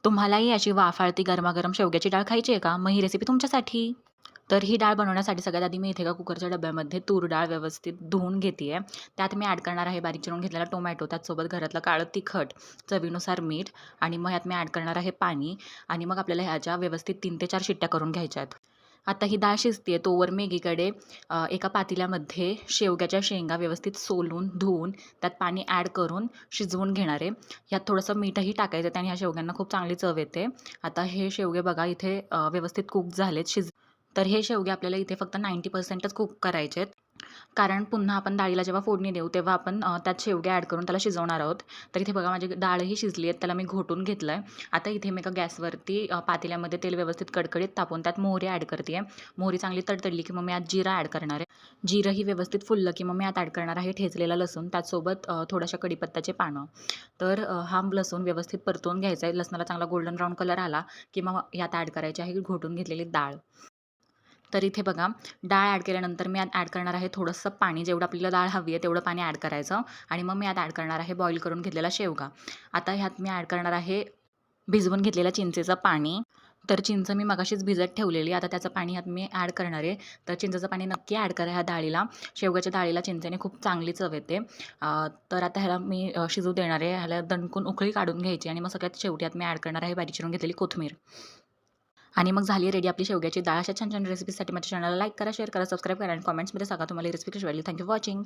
तुम्हालाही अशी वाफाळती गरमागरम शेवग्याची डाळ खायची आहे का? मग ही रेसिपी तुमच्यासाठी. तर ही डाळ बनवण्यासाठी सगळ्यात आधी मी इथे एका कुकरच्या डब्यामध्ये तूर डाळ व्यवस्थित धुवून घेते त्यात मी ॲड करणार आहे बारीक चिरून घेतलेला टोमॅटो, त्याचसोबत घरातलं काळं तिखट, चवीनुसार मीठ आणि मग ह्यात मी ॲड करणार आहे पाणी आणि मग आपल्याला ह्याच्या व्यवस्थित 3 ते 4 शिट्ट्या करून घ्यायच्या आहेत. आता ही डाळ शिजते तोवर मी एकीकडे एका पातेल्यामध्ये शेवग्याच्या शेंगा व्यवस्थित सोलून, धुवून त्यात पाणी ॲड करून शिजवून घेणार आहे. ह्यात थोडंसं मीठही टाकायचं त्याने ह्या शेवग्यांना खूप चांगली चव येते. आता हे शेवगे बघा इथे व्यवस्थित कुक झालेत तर हे शेवगे आपल्याला इथे फक्त 90%च कुक करायचे आहेत. कारण पुन्हा आपण डाळीला जेव्हा फोडणी देऊ तेव्हा आपण त्यात शेवगे ॲड करून त्याला शिजवणार आहोत. तर इथे बघा माझी डाळही शिजली आहे. त्याला मी घोटून घेतलं आहे. आता इथे मी एका गॅसवरती पातेल्यामध्ये तेल व्यवस्थित कडकडीत तापवून त्यात मोहरी ॲड करते आहे. मोहरी चांगली तडतडली की मग मी यात जिरा ॲड करणार आहे. जिरंही व्यवस्थित फुललं की मग मी यात ॲड करणार आहे ठेचलेला लसूण, त्याचसोबत थोड्याशा कढीपत्त्याचे पानं. तर हा लसूण व्यवस्थित परतवून घ्यायचा आहे. लसणाला चांगला गोल्डन ब्राऊन कलर आला की मग यात ॲड करायची आहे घोटून घेतलेली डाळ. तर इथे बघा डाळ ॲड केल्यानंतर मी यात ॲड करणार आहे थोडंसं पाणी. जेवढं आपल्याला डाळ हवी आहे तेवढं पाणी ॲड करायचं आणि मग मी यात ॲड करणार आहे बॉईल करून घेतलेला शेवगा. आता ह्यात मी ॲड करणार आहे भिजवून घेतलेलं चिंचेचं पाणी. तर चिंच मी मगाशीच भिजत ठेवलेली. आता त्याचं पाणी ह्यात मी ॲड करणार आहे. तर चिंचेचं पाणी नक्की ॲड करा ह्या डाळीला. शेवग्याच्या डाळीला चिंचेने खूप चांगली चव येते. तर आता ह्याला मी शिजू देणार आहे. ह्याला दणकून उकळी काढून घ्यायची आणि मग सगळ्यात शेवटी यात मी ॲड करणार आहे बारीक चिरून घेतलेली कोथिंबीर. आणि मग झाली रेडी आपली शेवग्याची डाळ. अशा छान छान रेसिपीसाठी माझ्या चॅनलला लाईक करा, शेअर करा, सबस्क्राईब करा आणि कमेंट्समध्ये सांगा तुम्हाला ही रेसिपी कशी वाटली. Thank you for watching.